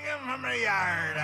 him from the yard.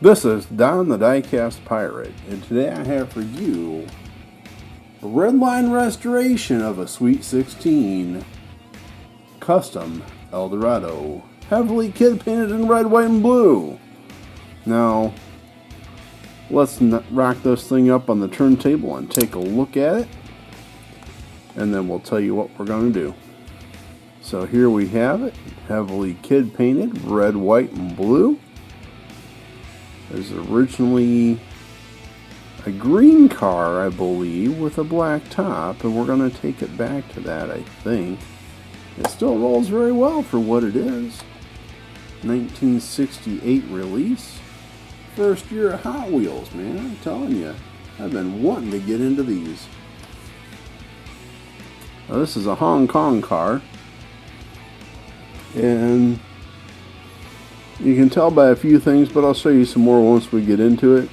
This is Don the Diecast Pirate, and today I have for you a Redline restoration of a Sweet 16 custom Eldorado, heavily kid painted in red, white, and blue. Now, let's rock this thing up on the turntable and take a look at it, and then we'll tell you what we're going to do. So here we have it, heavily kid painted, red, white, and blue. Is originally a green car, I believe, with a black top, and we're going to take it back to that, I think. It still rolls very well for what it is. 1968 release. First year of Hot Wheels, man. I'm telling you, I've been wanting to get into these. Now, this is a Hong Kong car, and you can tell by a few things, but I'll show you some more once we get into it.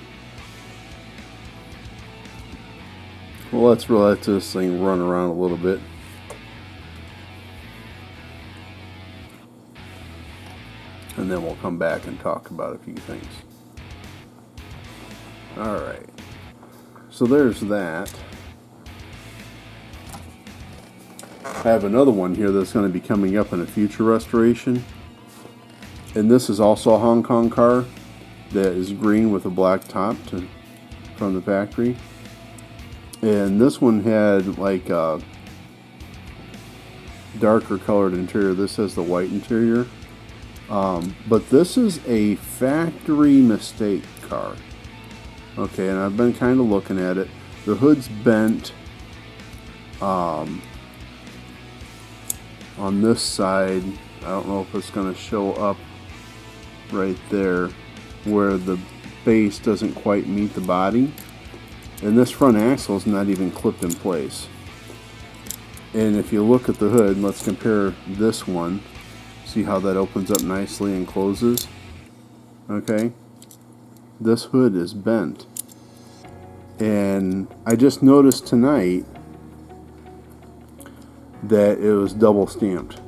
Well, let's let this thing run around a little bit. And then we'll come back and talk about a few things. Alright. So there's that. I have another one here that's going to be coming up in a future restoration. And this is also a Hong Kong car that is green with a black top from the factory. And this one had like a darker colored interior. This has the white interior. But this is a factory mistake car. Okay, and I've been kind of looking at it. The hood's bent on this side. I don't know if it's going to show up right there where the base doesn't quite meet the body, and this front axle is not even clipped in place. And if you look at the hood, let's compare this one. See how that opens up nicely and closes? Okay, this hood is bent, and I just noticed tonight that it was double stamped.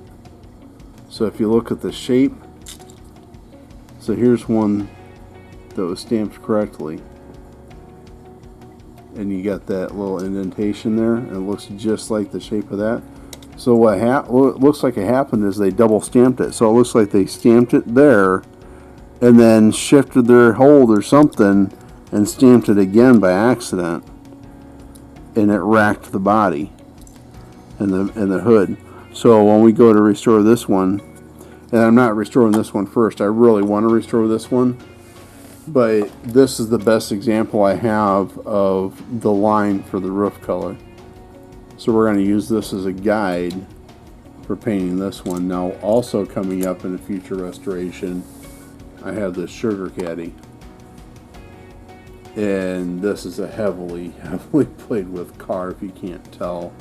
So if you look at the shape, so here's one that was stamped correctly, and you got that little indentation there, and it looks just like the shape of that. So what looks like it happened is they double stamped it. So it looks like they stamped it there, and then shifted their hold or something, and stamped it again by accident, and it racked the body and the hood. So when we go to restore this one, and I'm not restoring this one first, I really want to restore this one, but this is the best example I have of the line for the roof color. So we're going to use this as a guide for painting this one. Now, also coming up in a future restoration, I have this Sugar Caddy, and this is a heavily played with car, if you can't tell,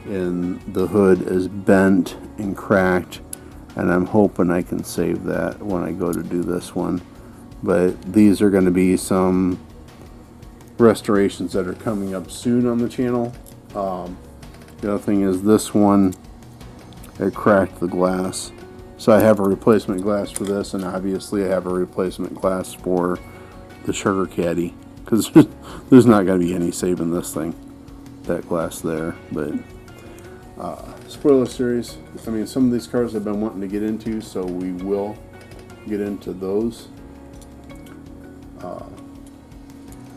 and the hood is bent and cracked, and I'm hoping I can save that when I go to do this one. But these are going to be some restorations that are coming up soon on the channel. The other thing is this one, it cracked the glass, so I have a replacement glass for this, and obviously I have a replacement glass for the Sugar Caddy, because there's not going to be any saving this thing, that glass there. But spoiler series, I mean, some of these cars I've been wanting to get into, so we will get into those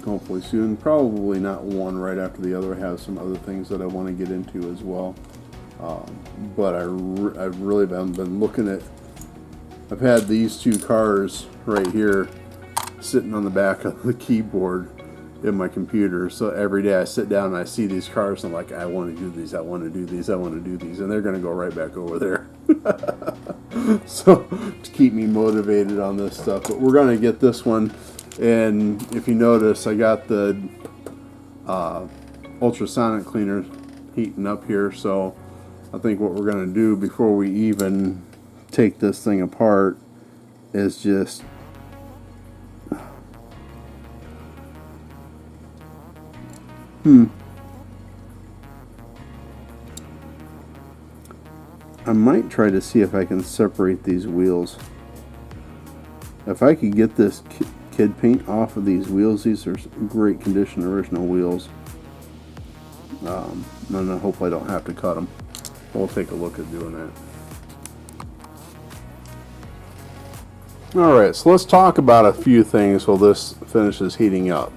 hopefully soon. Probably not one right after the other. I have some other things that I want to get into as well, but I've really been looking at, I've had these two cars right here sitting on the back of the keyboard in my computer. So every day I sit down and I see these cars and I'm like, I want to do these, I want to do these, I want to do these, and they're going to go right back over there. So to keep me motivated on this stuff. But we're going to get this one, and if you notice, I got the ultrasonic cleaner heating up here. So I think what we're going to do before we even take this thing apart is just I might try to see if I can separate these wheels. If I could get this kid paint off of these wheels, these are great condition original wheels. And I hope I don't have to cut them. We'll take a look at doing that. Alright, so let's talk about a few things while this finishes heating up.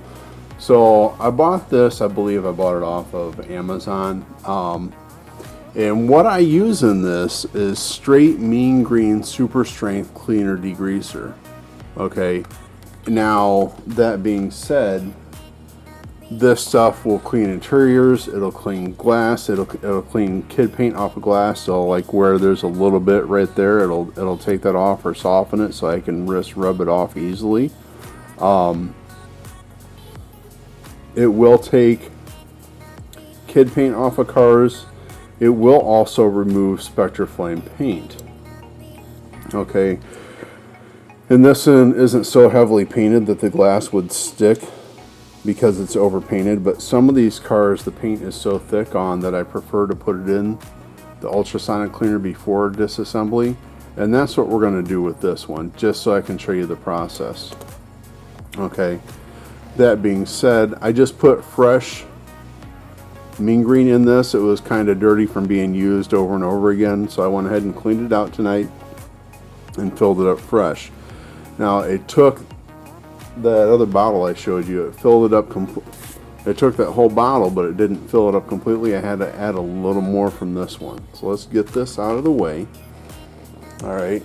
So I bought this, I believe I bought it off of Amazon. And what I use in this is straight mean green super strength cleaner degreaser. Okay, now that being said, this stuff will clean interiors, it'll clean glass, it'll clean kid paint off of glass. So like where there's a little bit right there, it'll take that off or soften it so I can just rub it off easily. It will take kid paint off of cars. It will also remove Spectraflame paint. Okay, and this one isn't so heavily painted that the glass would stick because it's overpainted, but some of these cars the paint is so thick on that I prefer to put it in the ultrasonic cleaner before disassembly, and that's what we're going to do with this one, just so I can show you the process. Okay, that being said, I just put fresh mean green in this. It was kind of dirty from being used over and over again, so I went ahead and cleaned it out tonight and filled it up fresh. Now it took that other bottle I showed you, it filled it up it took that whole bottle, but it didn't fill it up completely. I had to add a little more from this one. So let's get this out of the way. Alright,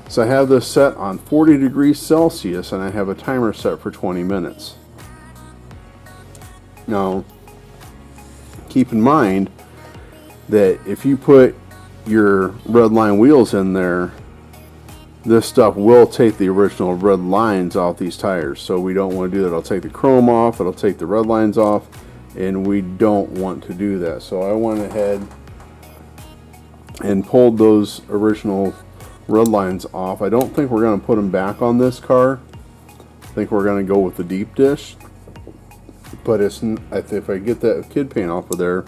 so I have this set on 40 degrees Celsius and I have a timer set for 20 minutes. Now keep in mind that if you put your Redline wheels in there, this stuff will take the original red lines off these tires. So we don't want to do that. It'll take the chrome off, it'll take the red lines off, and we don't want to do that. So I went ahead and pulled those original red lines off. I don't think we're going to put them back on this car. I think we're going to go with the deep dish. But it's, if I get that kid paint off of there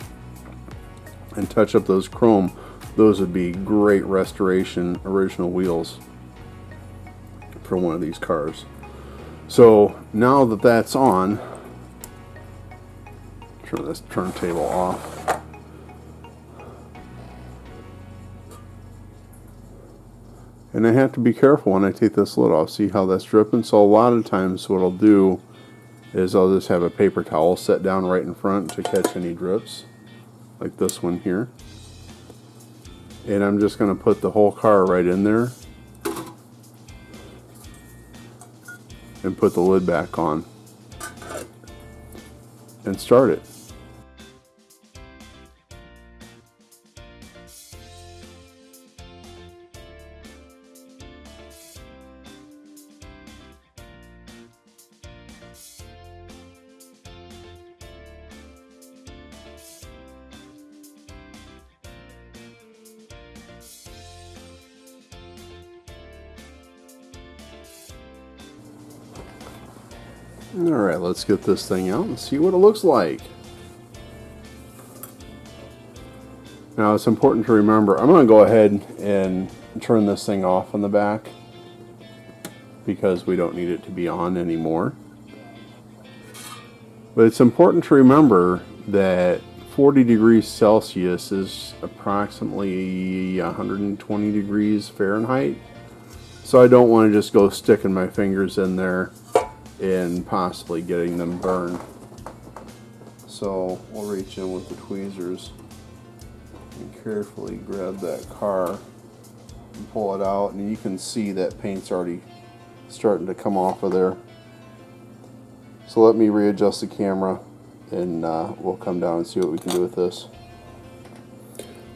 and touch up those chrome, those would be great restoration original wheels for one of these cars. So now that that's on, turn this turntable off. And I have to be careful when I take this lid off. See how that's dripping? So a lot of times what I'll do is I'll just have a paper towel set down right in front to catch any drips, like this one here. And I'm just going to put the whole car right in there and put the lid back on and start it. Alright, let's get this thing out and see what it looks like. Now it's important to remember, I'm going to go ahead and turn this thing off on the back because we don't need it to be on anymore. But it's important to remember that 40 degrees Celsius is approximately 120 degrees Fahrenheit. So I don't want to just go sticking my fingers in there and possibly getting them burned. So we'll reach in with the tweezers and carefully grab that car and pull it out, and you can see that paint's already starting to come off of there. So let me readjust the camera, and we'll come down and see what we can do with this.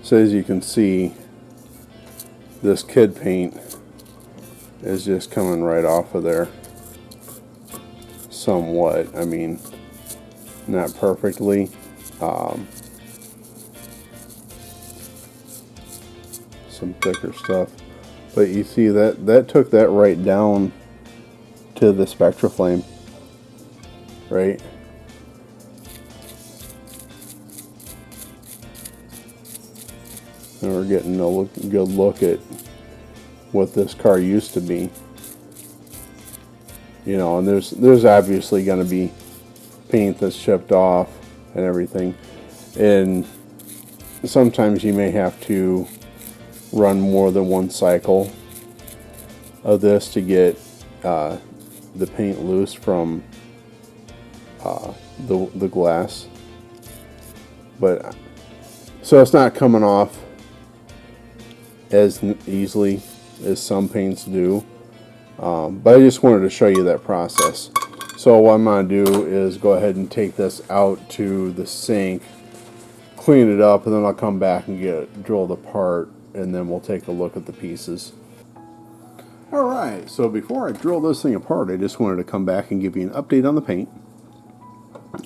So as you can see, this kid paint is just coming right off of there. Somewhat. I mean, not perfectly. Some thicker stuff. But you see that took that right down to the Spectraflame. Right? And we're getting a good look at what this car used to be. You know, and there's obviously going to be paint that's chipped off and everything. And sometimes you may have to run more than one cycle of this to get the paint loose from the glass. But so it's not coming off as easily as some paints do. But I just wanted to show you that process. So what I'm going to do is go ahead and take this out to the sink, clean it up, and then I'll come back and get it drilled apart, and then we'll take a look at the pieces. Alright, so before I drill this thing apart, I just wanted to come back and give you an update on the paint.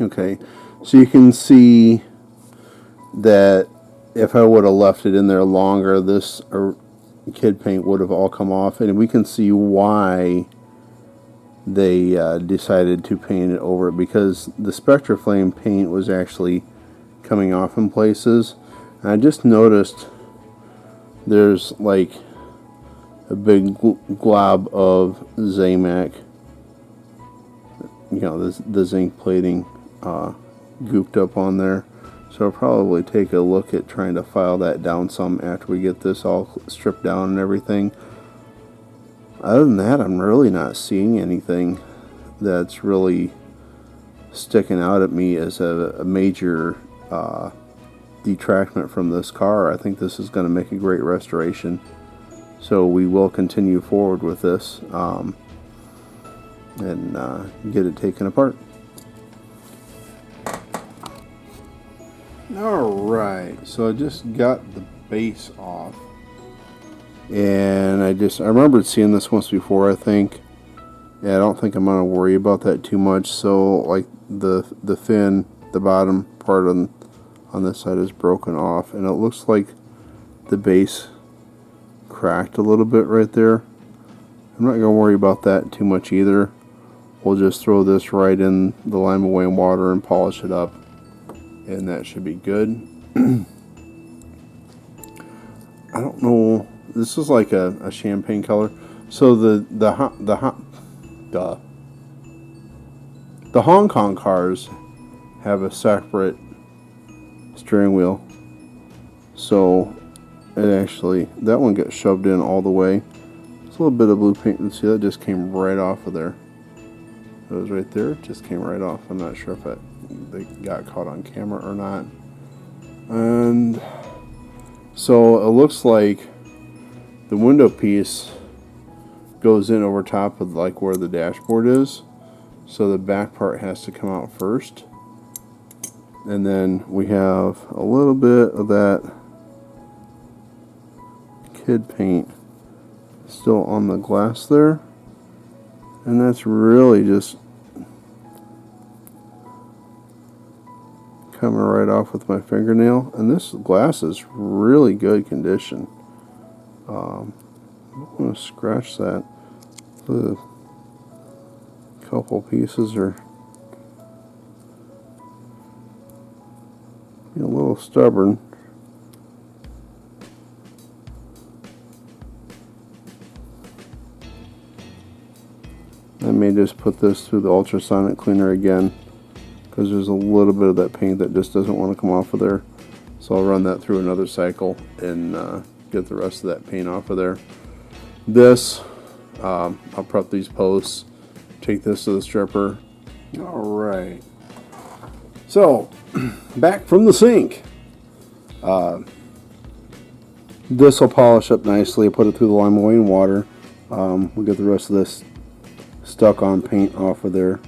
Okay, so you can see that if I would have left it in there longer, this kid paint would have all come off, and we can see why they decided to paint it over, because the Spectraflame paint was actually coming off in places. And I just noticed there's like a big glob of Zamac, you know, the zinc plating gooped up on there. So I'll probably take a look at trying to file that down some after we get this all stripped down and everything. Other than that, I'm really not seeing anything that's really sticking out at me as a major detractment from this car. I think this is going to make a great restoration. So we will continue forward with this and get it taken apart. Alright, so I just got the base off, and I remembered seeing this once before, I think. Yeah, I don't think I'm going to worry about that too much. So like the fin, the bottom part on this side is broken off, and it looks like the base cracked a little bit right there. I'm not going to worry about that too much either. We'll just throw this right in the lime away in water and polish it up, and that should be good. I don't know. This is like a champagne color. So the Hong Kong cars have a separate steering wheel. So it actually, that one gets shoved in all the way. There's a little bit of blue paint. And see, that just came right off of there. It was right there. It just came right off. I'm not sure if they got caught on camera or not. And so it looks like the window piece goes in over top of like where the dashboard is. So the back part has to come out first. And then we have a little bit of that kid paint still on the glass there. And that's really just coming right off with my fingernail. And this glass is really good condition. I'm going to scratch that. The couple pieces are a little stubborn. I may just put this through the ultrasonic cleaner again, because there's a little bit of that paint that just doesn't want to come off of there. So I'll run that through another cycle and get the rest of that paint off of there. This, I'll prep these posts, take this to the stripper. Alright. So, back from the sink. This will polish up nicely. I put it through the lime away in water. We'll get the rest of this stuck on paint off of there.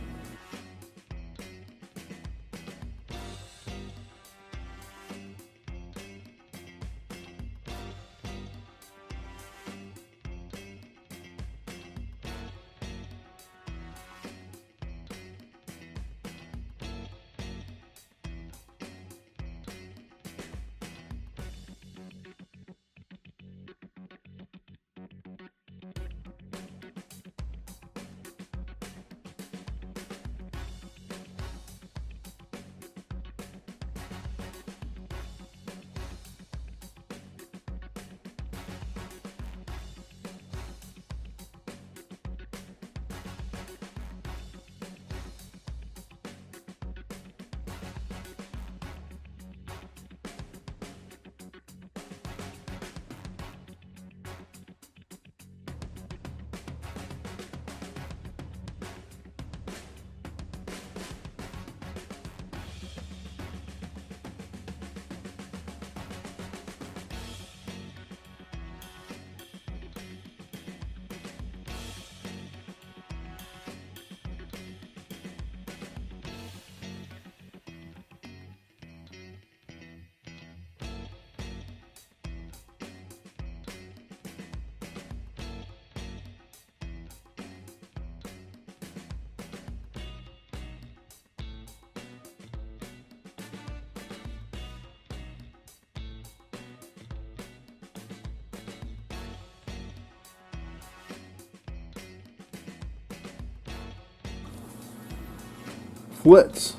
flits.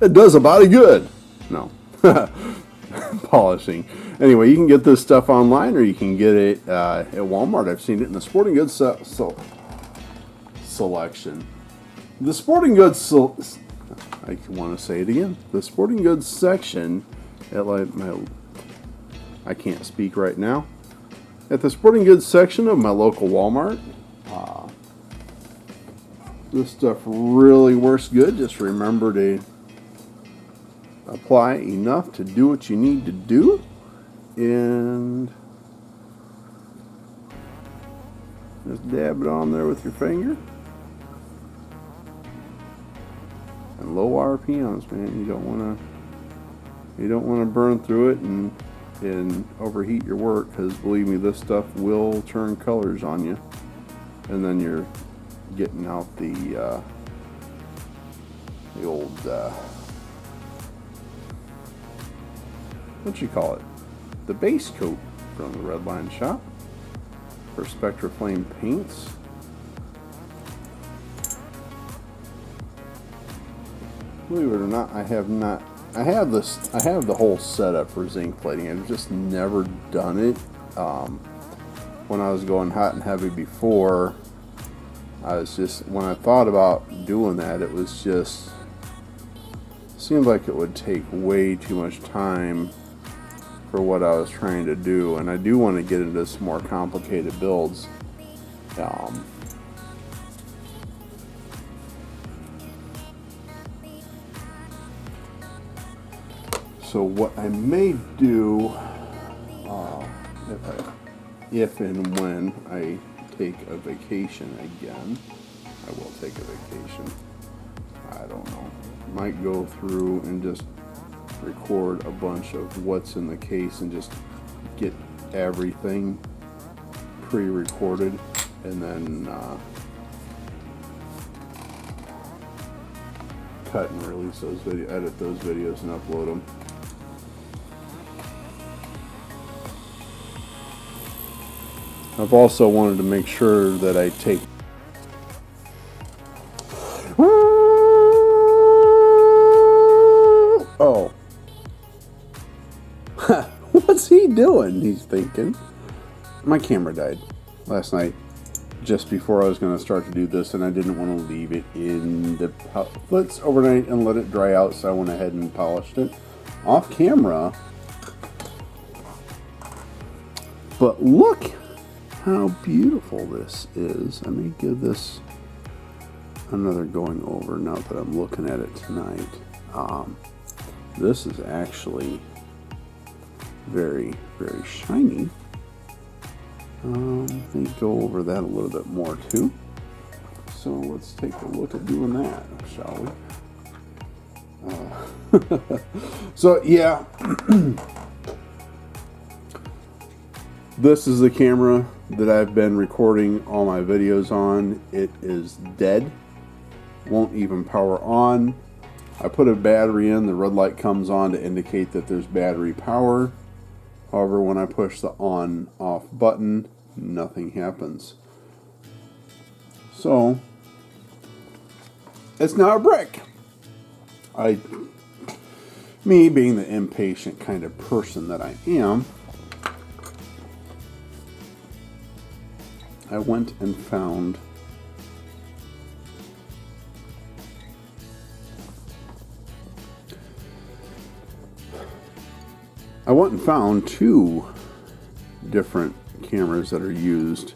It does a body good. No. Polishing. Anyway, you can get this stuff online, or you can get it at Walmart. I've seen it in the sporting goods selection. The sporting goods I want to say it again. The sporting goods section at I can't speak right now. At the sporting goods section of my local Walmart. This stuff really works good. Just remember to apply enough to do what you need to do, and just dab it on there with your finger. And low RPMs, man. You don't want to burn through it and overheat your work, because believe me, this stuff will turn colors on you, and then you're getting out the old what you call it, the base coat from the Redline shop for Spectra Flame paints. Believe it or not, I have the whole setup for zinc plating. I've just never done it. When I was going hot and heavy before, when I thought about doing that, it was just seemed like it would take way too much time for what I was trying to do, and I do want to get into some more complicated builds. So what I may do, if and when I take a vacation again, I will take a vacation. I don't know. Might go through and just record a bunch of what's in the case and just get everything pre-recorded, and then cut and release those edit those videos and upload them. I've also wanted to make sure that I take what's he doing? He's thinking. My camera died last night just before I was going to start to do this, and I didn't want to leave it in the outlets overnight and let it dry out, so I went ahead and polished it off camera. But look how beautiful this is. Let me give this another going over now that I'm looking at it tonight. This is actually very, very shiny. Let me go over that a little bit more too. So let's take a look at doing that, shall we? So yeah, this is the camera that I've been recording all my videos on. It is dead, won't even power on. I put a battery in, the red light comes on to indicate that there's battery power. However, when I push the on-off button, nothing happens. So, it's now a brick. Me being the impatient kind of person that I am, I went and found two different cameras that are used,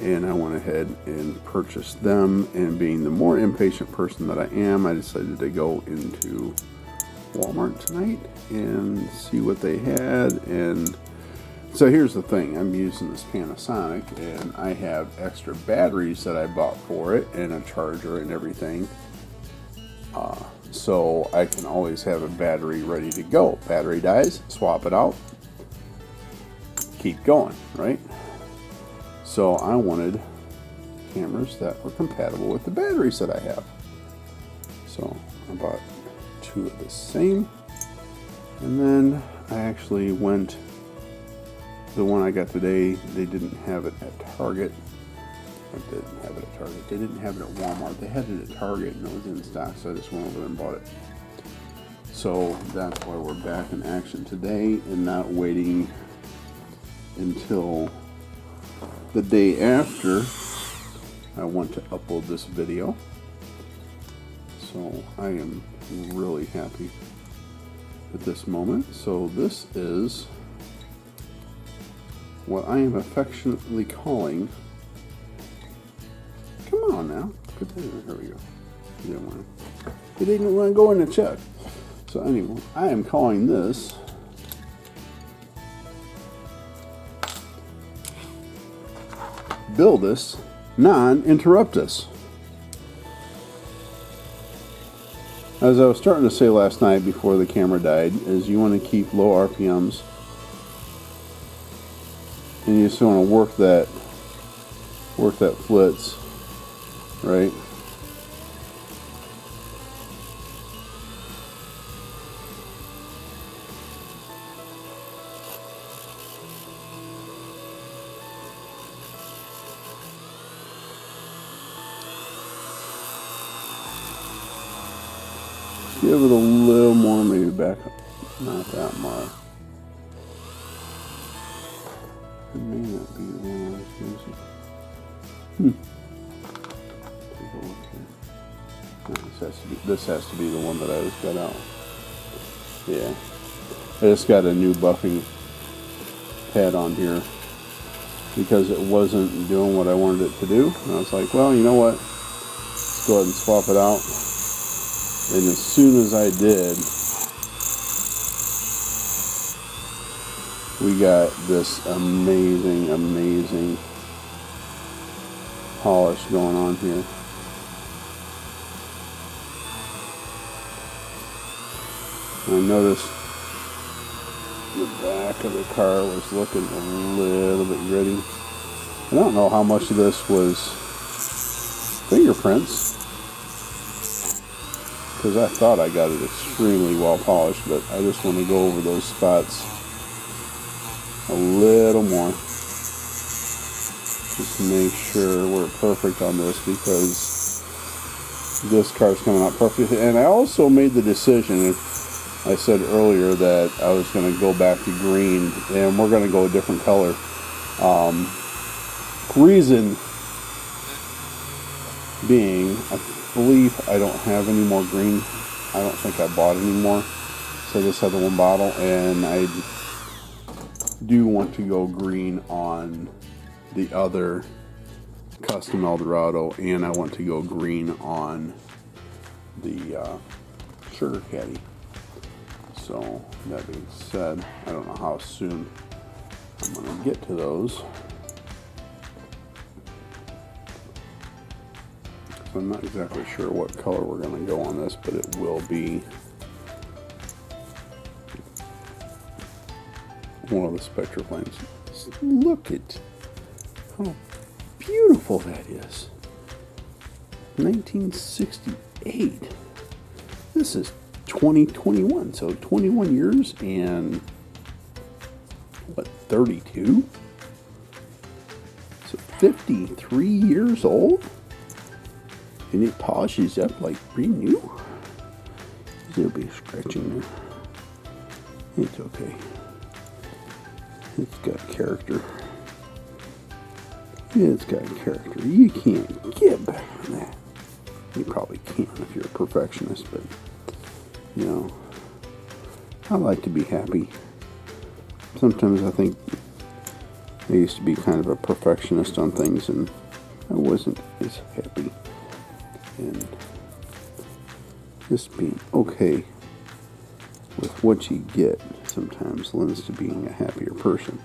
and I went ahead and purchased them. And being the more impatient person that I am, I decided to go into Walmart tonight and see what they had. And so here's the thing, I'm using this Panasonic, and I have extra batteries that I bought for it and a charger and everything, so I can always have a battery ready to go. Battery dies, swap it out, keep going, right? So I wanted cameras that were compatible with the batteries that I have. So I bought two of the same, and then I actually went, the one I got today, they didn't have it at Target, I didn't have it at Target. They didn't have it at Walmart. They had it at Target and it was in stock, so I just went over there and bought it. So that's why we're back in action today and not waiting until the day after I want to upload this video. So I am really happy at this moment. So this is what I am affectionately calling, come on now, put that in there, here we go. It didn't want to go in the check. So anyway, I am calling this Build Us, Non-Interrupt Us. As I was starting to say last night before the camera died, is you want to keep low RPMs and you just want to work that flitz, right? Give it a little more, maybe back up. Not that much. It may not be the one I was using. Take a look here. No, this has to be the one that I just got out. Yeah. I just got a new buffing pad on here because it wasn't doing what I wanted it to do. And I was like, well, you know what? Let's go ahead and swap it out. And as soon as I did, we got this amazing polish going on here. I noticed the back of the car was looking a little bit gritty. I don't know how much of this was fingerprints, because I thought I got it extremely well polished, but I just want to go over those spots a little more. Just to make sure we're perfect on this, because this car's coming out perfect. And I also made the decision, I said earlier that I was going to go back to green, and we're going to go a different color. Reason being, I believe I don't have any more green. I don't think I bought any more, so I just have the one bottle, and I do want to go green on the other custom Eldorado, and I want to go green on the Sugar Caddy. So that being said, I don't know how soon I'm going to get to those. I'm not exactly sure what color we're going to go on this, but it will be one of the Spectra flames. Look at how beautiful that is. 1968. This is 2021, so 21 years and what, 32? So 53 years old? And it polishes up like brand new. There'll be a scratch in there. It's okay. It's got character. It's got character. You can't get better than that. You probably can if you're a perfectionist, but you know, I like to be happy. Sometimes I think I used to be kind of a perfectionist on things, and I wasn't as happy. And just being okay with what you get sometimes lends to being a happier person.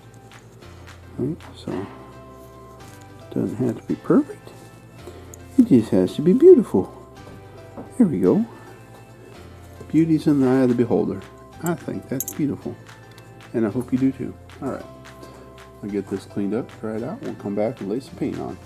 Right? So it doesn't have to be perfect. It just has to be beautiful. There we go. Beauty's in the eye of the beholder. I think that's beautiful. And I hope you do too. Alright. I'll get this cleaned up, dry it out. We'll come back and lay some paint on.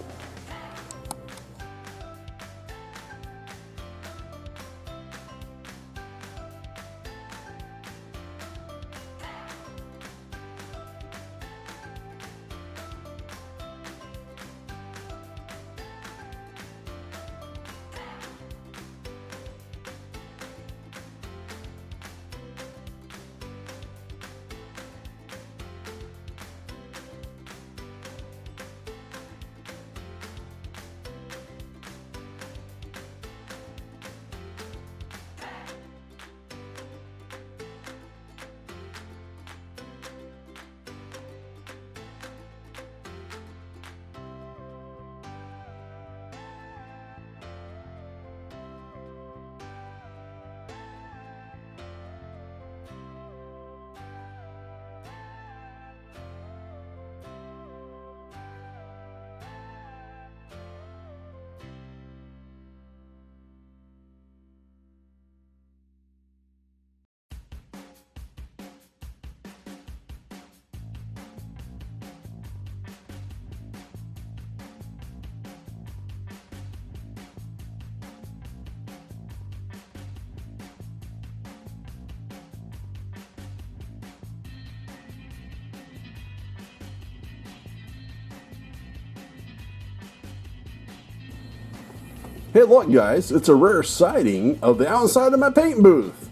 Hey, look, guys, it's a rare sighting of the outside of my paint booth.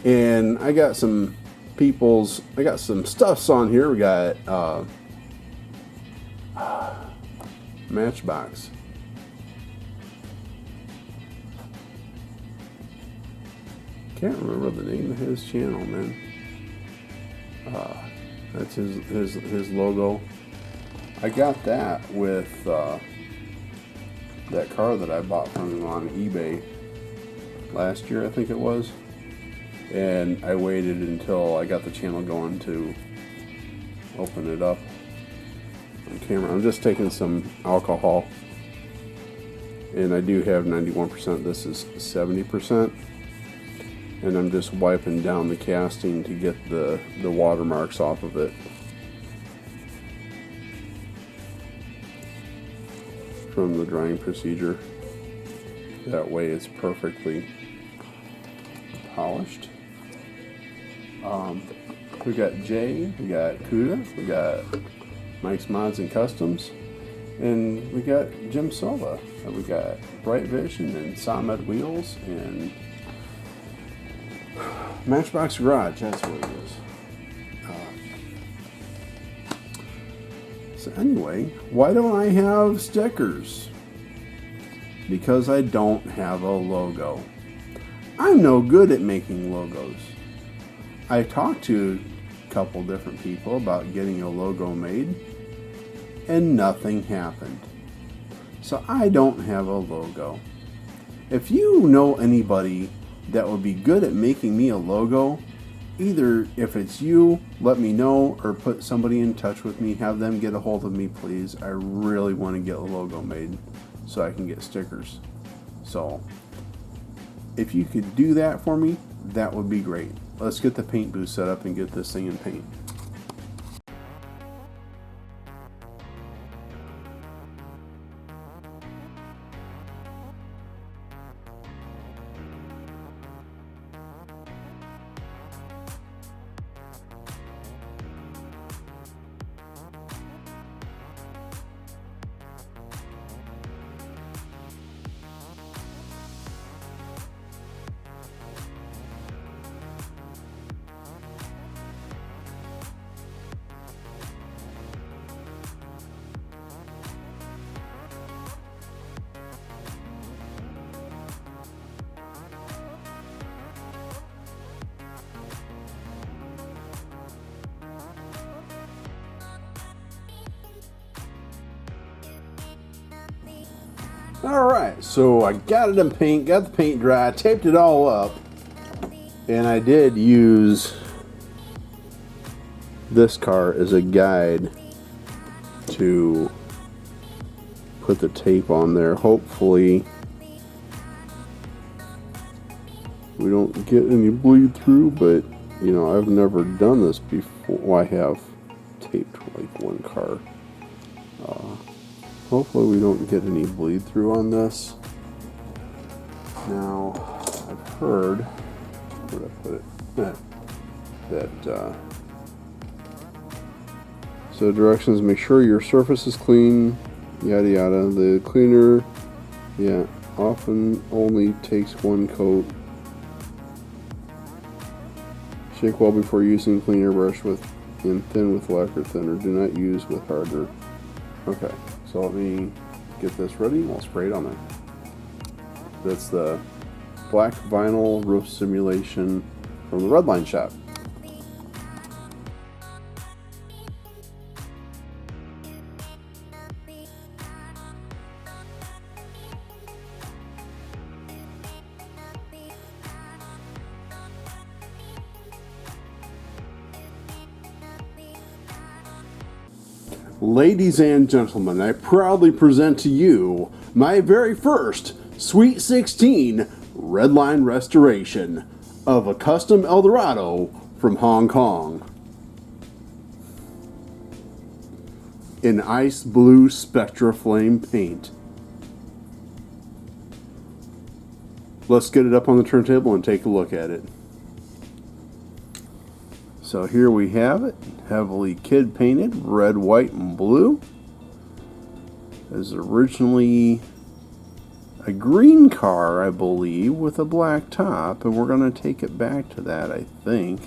And I got some stuffs on here. We got Matchbox. Can't remember the name of his channel, man. That's his logo. I got that with that car that I bought from him on eBay last year, I think it was. And I waited until I got the channel going to open it up on camera. I'm just taking some alcohol, and I do have 91%. This is 70%, and I'm just wiping down the casting to get the watermarks off of it from the drying procedure. That way it's perfectly polished. We got Jay, we got Kuda, we got Mike's Mods and Customs, and we got Jim Silva, and we got Bright Vision and Samed Wheels and Matchbox Garage. That's what it is. So anyway, why don't I have stickers? Because I don't have a logo. I'm no good at making logos. I talked to a couple different people about getting a logo made, and nothing happened. So I don't have a logo. If you know anybody that would be good at making me a logo, either if it's you, let me know, or put somebody in touch with me, have them get a hold of me, please. I really want to get a logo made so I can get stickers. So if you could do that for me, that would be great. Let's get the paint booth set up and get this thing in paint. Alright, so I got it in paint, got the paint dry, taped it all up, and I did use this car as a guide to put the tape on there. Hopefully we don't get any bleed through, but you know, I've never done this before. Well, I have taped like one car. Hopefully we don't get any bleed through on this. Now, I've heard, where did I put it? So directions, make sure your surface is clean, yada yada. The cleaner, often only takes one coat. Shake well before using cleaner brush and thin with lacquer thinner. Do not use with harder. Okay. So let me get this ready and I'll spray it on there. That's the black vinyl roof simulation from the Redline shop. Ladies and gentlemen, I proudly present to you my very first Sweet 16 Redline restoration of a custom Eldorado from Hong Kong. In ice blue Spectra Flame paint. Let's get it up on the turntable and take a look at it. So here we have it, heavily kid painted, red, white, and blue. As originally a green car, I believe, with a black top, and we're going to take it back to that, I think.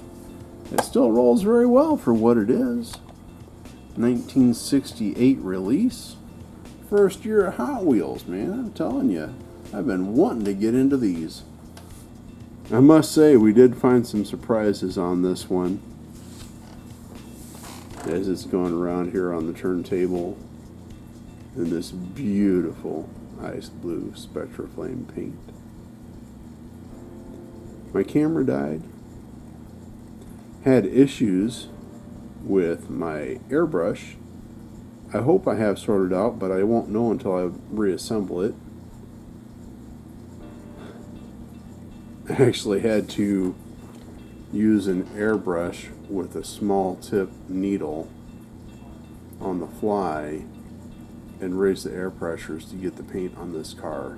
It still rolls very well for what it is. 1968 release. First year of Hot Wheels, man. I'm telling you, I've been wanting to get into these. I must say, we did find some surprises on this one as it's going around here on the turntable in this beautiful ice blue Spectra Flame paint. My camera died. Had issues with my airbrush. I hope I have sorted out, but I won't know until I reassemble it. I actually had to use an airbrush with a small tip needle on the fly and raise the air pressures to get the paint on this car.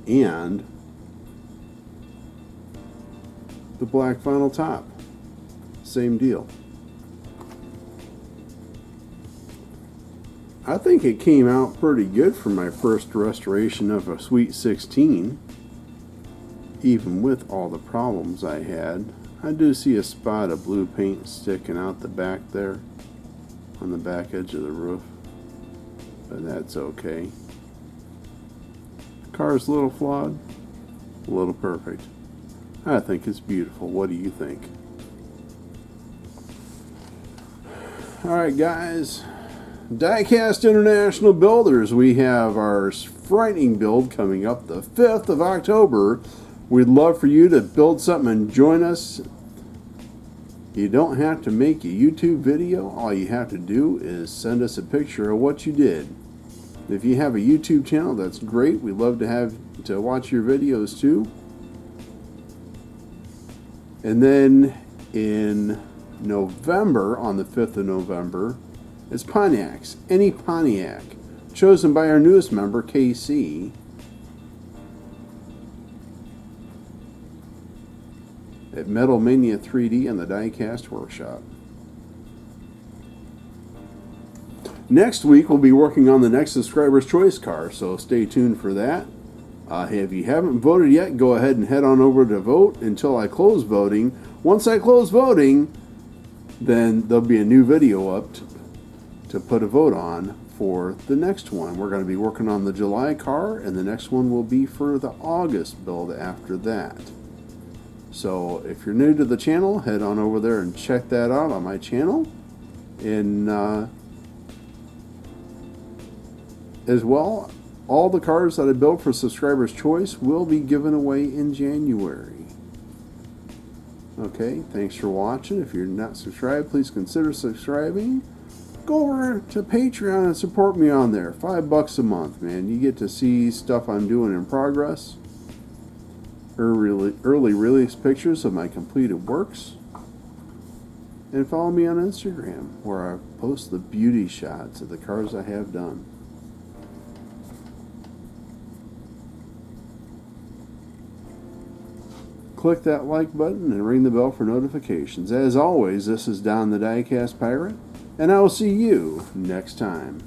And the black vinyl top, same deal. I think it came out pretty good for my first restoration of a Sweet 16, even with all the problems I had. I do see a spot of blue paint sticking out the back there on the back edge of the roof, but that's okay. Car's a little flawed, a little perfect. I think it's beautiful. What do you think? Alright guys, Diecast International Builders, we have our frightening build coming up the 5th of October. We'd love for you to build something and join us. You don't have to make a YouTube video. All you have to do is send us a picture of what you did. If you have a YouTube channel, that's great. We'd love to watch your videos too. And then in November, on the 5th of November, it's Pontiacs. Any Pontiac. Chosen by our newest member, KC. At Metal Mania 3D and the Diecast Workshop. Next week, we'll be working on the next Subscriber's Choice car, so stay tuned for that. If you haven't voted yet, go ahead and head on over to vote until I close voting. Once I close voting, then there'll be a new video up to put a vote on for the next one. We're going to be working on the July car, and the next one will be for the August build after that. So if you're new to the channel, head on over there and check that out on my channel. And as well, all the cars that I built for Subscriber's Choice will be given away in January. Okay, thanks for watching. If you're not subscribed, please consider subscribing. Go over to Patreon and support me on there. $5 a month, man. You get to see stuff I'm doing in progress. Early release pictures of my completed works. And follow me on Instagram, where I post the beauty shots of the cars I have done. Click that like button and ring the bell for notifications. As always, this is Don the Diecast Pirate, and I will see you next time.